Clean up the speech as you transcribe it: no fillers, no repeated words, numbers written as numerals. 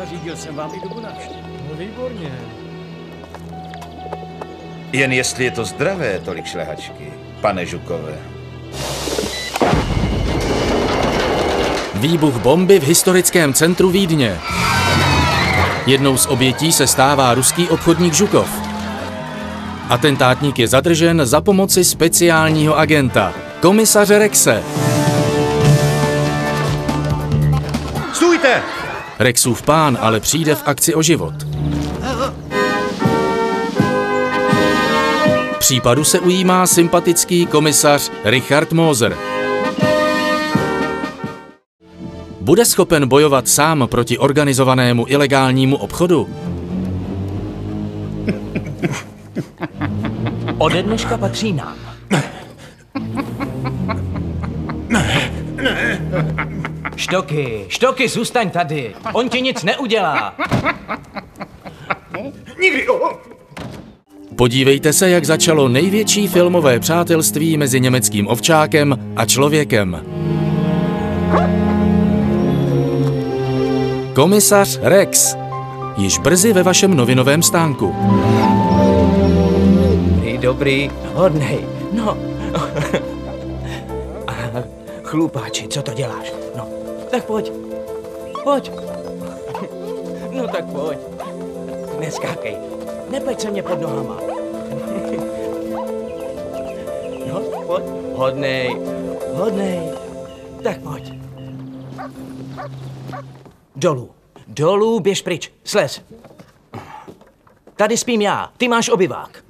Zařídil jsem vám i dobu návštěvy. No výborně. Jen jestli je to zdravé, tolik šlehačky, pane Žukové. Výbuch bomby v historickém centru Vídně. Jednou z obětí se stává ruský obchodník Žukov. Atentátník je zadržen za pomoci speciálního agenta, komisaře Rexe. Stůjte! Rexův pán ale přijde v akci o život. Případu se ujímá sympatický komisař Richard Moser. Bude schopen bojovat sám proti organizovanému ilegálnímu obchodu? Ode dneška patří nám. Štoky, zůstaň tady. On ti nic neudělá. Nikdy! Podívejte se, jak začalo největší filmové přátelství mezi německým ovčákem a člověkem. Komisař Rex. Již brzy ve vašem novinovém stánku. Dobrý, hodnej, no. Chlupáči, co to děláš? No, tak pojď. No tak pojď. Neskákej, nepleť se mě pod nohama. No, pojď. Hodnej. Tak pojď. Dolů, běž pryč, slez. Tady spím já, ty máš obyvák.